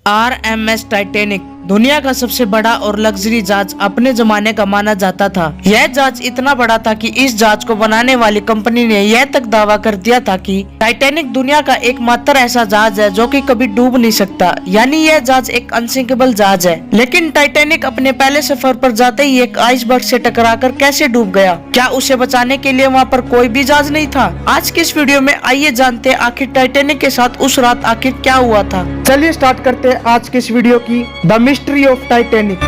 RMS Titanic दुनिया का सबसे बड़ा और लग्जरी जहाज अपने जमाने का माना जाता था। यह जहाज इतना बड़ा था कि इस जहाज को बनाने वाली कंपनी ने यह तक दावा कर दिया था कि टाइटैनिक दुनिया का एकमात्र ऐसा जहाज है जो कि कभी डूब नहीं सकता, यानी यह जहाज एक अनसिंकेबल जहाज है। लेकिन टाइटैनिक अपने पहले सफर पर जाते ही एक आइसबर्ग से टकराकर कैसे डूब गया? क्या उसे बचाने के लिए वहाँ पर कोई भी जहाज नहीं था? आज की इस वीडियो में आइए जानते हैं आखिर टाइटैनिक के साथ उस रात आखिर क्या हुआ था। चलिए स्टार्ट करते हैं आज की इस वीडियो की द मिस्ट्री ऑफ टाइटैनिक।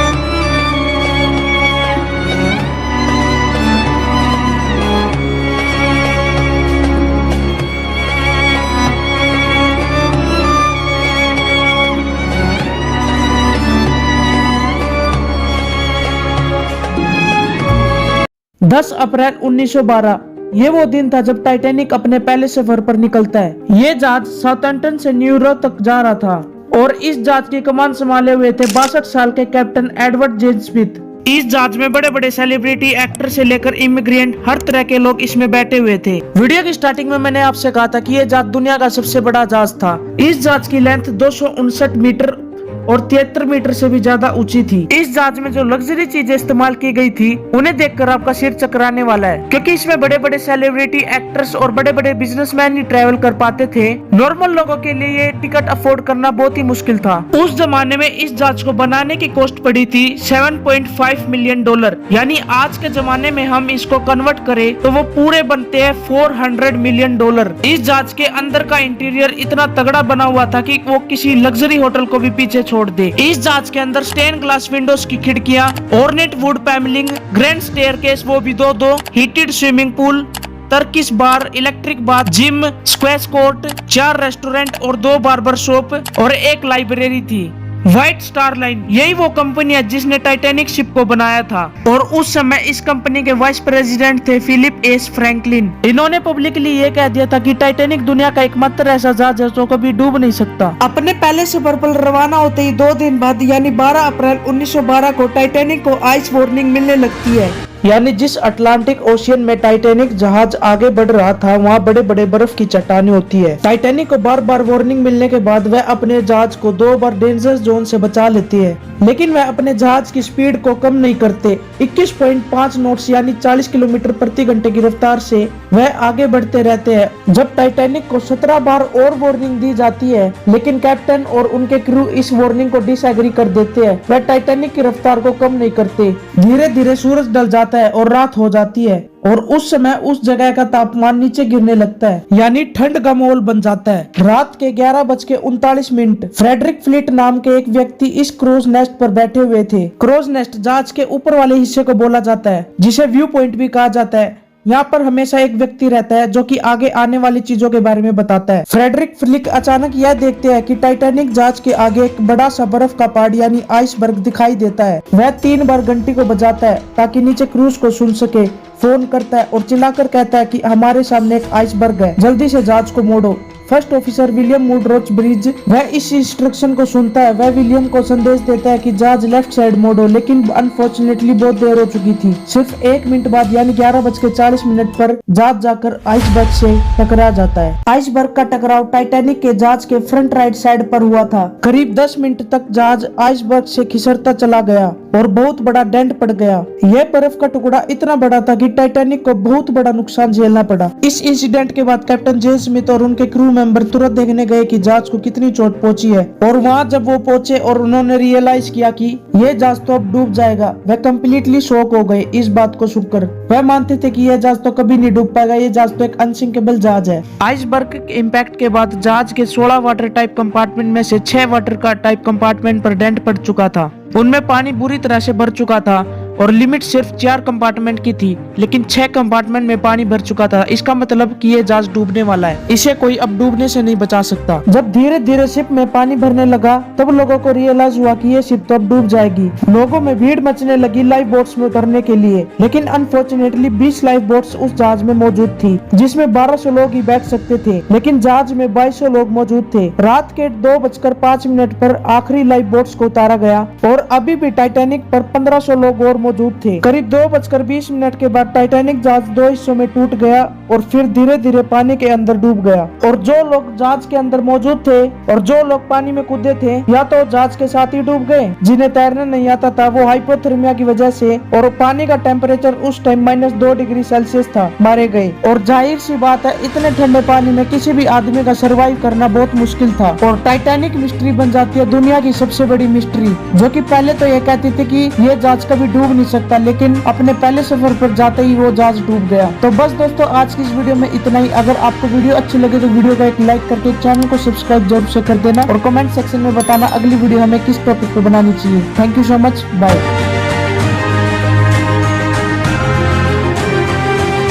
दस अप्रैल 1912 ये वो दिन था जब टाइटैनिक अपने पहले सफर पर निकलता है। ये जहाज साउथैम्पटन से न्यूयॉर्क तक जा रहा था और इस जहाज की कमान संभाले हुए थे 62 साल के कैप्टन एडवर्ड जे स्मिथ। इस जहाज में बड़े बड़े सेलिब्रिटी, एक्टर से लेकर इमिग्रेंट, हर तरह के लोग इसमें बैठे हुए थे। वीडियो की स्टार्टिंग में मैंने आपसे कहा था कि यह जहाज दुनिया का सबसे बड़ा जहाज था। इस जहाज की लेंथ 259 मीटर और 73 मीटर से भी ज्यादा ऊंची थी। इस जहाज में जो लग्जरी चीजें इस्तेमाल की गई थी उन्हें देखकर आपका सिर चकराने वाला है, क्योंकि इसमें बड़े बड़े सेलिब्रिटी, एक्टर्स और बड़े बड़े बिजनेसमैन ही ट्रैवल कर पाते थे। नॉर्मल लोगों के लिए ये टिकट अफोर्ड करना बहुत ही मुश्किल था। उस जमाने में इस जहाज को बनाने की कॉस्ट पड़ी थी $7.5 मिलियन, यानी आज के जमाने में हम इसको कन्वर्ट करें तो वो पूरे बनते हैं $400 मिलियन। इस जहाज के अंदर का इंटीरियर इतना तगड़ा बना हुआ था कि वो किसी लग्जरी होटल को भी पीछे छोड़ दे। इस जहाज के अंदर स्टेन ग्लास विंडोज की खिड़कियां, ornate wood panelling, grand staircase वो भी दो, heated swimming pool, Turkish bar, electric bath, gym, squash court, 4 restaurant और 2 बार्बर शॉप और एक लाइब्रेरी थी। व्हाइट स्टार लाइन यही वो कंपनी है जिसने टाइटैनिक शिप को बनाया था और उस समय इस कंपनी के वाइस प्रेसिडेंट थे फिलिप एस फ्रैंकलिन। इन्होंने पब्लिकली ये कह दिया था कि टाइटैनिक दुनिया का एकमात्र ऐसा जहाज है जो कभी डूब नहीं सकता। अपने पहले सफर पर रवाना होते ही 2 दिन बाद यानी 12 अप्रैल 1912 को टाइटैनिक को आइस वार्निंग मिलने लगती है। यानी जिस अटलांटिक ओशियन में टाइटैनिक जहाज आगे बढ़ रहा था वहाँ बड़े बड़े बर्फ की चट्टानें होती है। टाइटैनिक को बार बार वार्निंग मिलने के बाद वह अपने जहाज को 2 बार डेंजरस जोन से बचा लेती है, लेकिन वह अपने जहाज की स्पीड को कम नहीं करते। 21.5 नॉट्स यानी 40 किलोमीटर प्रति घंटे की रफ्तार से वह आगे बढ़ते रहते हैं। जब टाइटैनिक को 17 बार और वार्निंग दी जाती है, लेकिन कैप्टन और उनके क्रू इस वार्निंग को डिसएग्री कर देते हैं। वह टाइटैनिक की रफ्तार को कम नहीं करते। धीरे धीरे सूरज ढल जाता है और रात हो जाती है और उस समय उस जगह का तापमान नीचे गिरने लगता है, यानी ठंड का माहौल बन जाता है। रात के 11:39 फ्रेडरिक फ्लिट नाम के एक व्यक्ति इस क्रूज नेस्ट पर बैठे हुए थे। क्रूज नेस्ट जहाज के ऊपर वाले हिस्से को बोला जाता है, जिसे व्यू पॉइंट भी कहा जाता है। यहाँ पर हमेशा एक व्यक्ति रहता है जो कि आगे आने वाली चीजों के बारे में बताता है। फ्रेडरिक फ्लिक अचानक यह देखते हैं कि टाइटैनिक जहाज के आगे एक बड़ा सा बर्फ का पहाड़ यानी आइसबर्ग दिखाई देता है। वह 3 बार घंटी को बजाता है ताकि नीचे क्रूज को सुन सके। फोन करता है और चिल्लाकर कहता है कि हमारे सामने एक आइसबर्ग है, जल्दी से जहाज को मोड़ो। फर्स्ट ऑफिसर विलियम मुडरोच ब्रिज वह इस इंस्ट्रक्शन को सुनता है। वह विलियम को संदेश देता है कि जहाज लेफ्ट साइड मोड़ो, लेकिन अनफॉर्चुनेटली बहुत देर हो चुकी थी। सिर्फ 1 मिनट बाद यानी 11:40 पर जहाज जाकर आइसबर्ग से टकरा जाता है। आइसबर्ग का टकराव टाइटैनिक के जहाज के फ्रंट राइट साइड पर हुआ था। करीब 10 मिनट तक जहाज आइसबर्ग से खिसरता चला गया और बहुत बड़ा डेंट पड़ गया। यह बर्फ का टुकड़ा इतना बड़ा था कि टाइटैनिक को बहुत बड़ा नुकसान झेलना पड़ा। इस इंसिडेंट के बाद कैप्टन जे स्मिथ और उनके क्रू मेंबर तुरंत देखने गए कि जहाज को कितनी चोट पहुंची है, और वहां जब वो पहुंचे और उन्होंने रियलाइज किया कि ये जहाज तो अब डूब जाएगा, वह कम्प्लीटली शॉक हो गए इस बात को सुनकर। वह मानते थे कि यह जहाज तो कभी नहीं डूब पाएगा, ये जहाज तो एक अनसिंकेबल जहाज है। आइसबर्ग के इम्पैक्ट के बाद जहाज के 16 वाटर टाइप कंपार्टमेंट में से 6 वाटर का टाइप कंपार्टमेंट पर डेंट पड़ चुका था। उनमें पानी बुरी तरह से भर चुका था और लिमिट सिर्फ 4 कंपार्टमेंट की थी, लेकिन 6 कंपार्टमेंट में पानी भर चुका था। इसका मतलब कि ये जहाज डूबने वाला है, इसे कोई अब डूबने से नहीं बचा सकता। जब धीरे धीरे शिप में पानी भरने लगा तब लोगों को रियलाइज हुआ कि ये शिप तो अब डूब जाएगी। लोगों में भीड़ मचने लगी लाइफ बोट्स में उतरने के लिए, लेकिन अनफॉर्चुनेटली 20 लाइफ बोट्स उस जहाज में मौजूद थी, जिसमें 1200 लोग ही बैठ सकते थे, लेकिन जहाज में 2200 लोग मौजूद थे। रात के 2:05 पर आखिरी लाइफ बोट्स को उतारा गया और अभी भी टाइटैनिक पर 1500 लोग और मौजूद थे। करीब 2:20 के बाद टाइटैनिक जहाज 2 हिस्सों में टूट गया और फिर धीरे धीरे पानी के अंदर डूब गया। और जो लोग जहाज के अंदर मौजूद थे और जो लोग पानी में कूदे थे या तो जहाज के साथ ही डूब गए, जिन्हें तैरना नहीं आता था वो हाइपोथर्मिया की वजह से और पानी का टेम्परेचर उस टाइम -2 डिग्री सेल्सियस था, मारे गए। और जाहिर सी बात है इतने ठंडे पानी में किसी भी आदमी का सरवाइव करना बहुत मुश्किल था। और टाइटैनिक मिस्ट्री बन जाती है दुनिया की सबसे बड़ी मिस्ट्री, जो कि पहले तो ये कहती थी कि ये जहाज कभी डूब नहीं सकता, लेकिन अपने पहले सफर पर जाते ही वो जहाज डूब गया। तो बस दोस्तों आज की इस वीडियो में इतना ही। अगर आपको वीडियो अच्छी लगे तो वीडियो का एक लाइक करके चैनल को सब्सक्राइब जरूर से कर देना और कमेंट सेक्शन में बताना अगली वीडियो हमें किस टॉपिक पर बनानी चाहिए। Thank you so much, bye.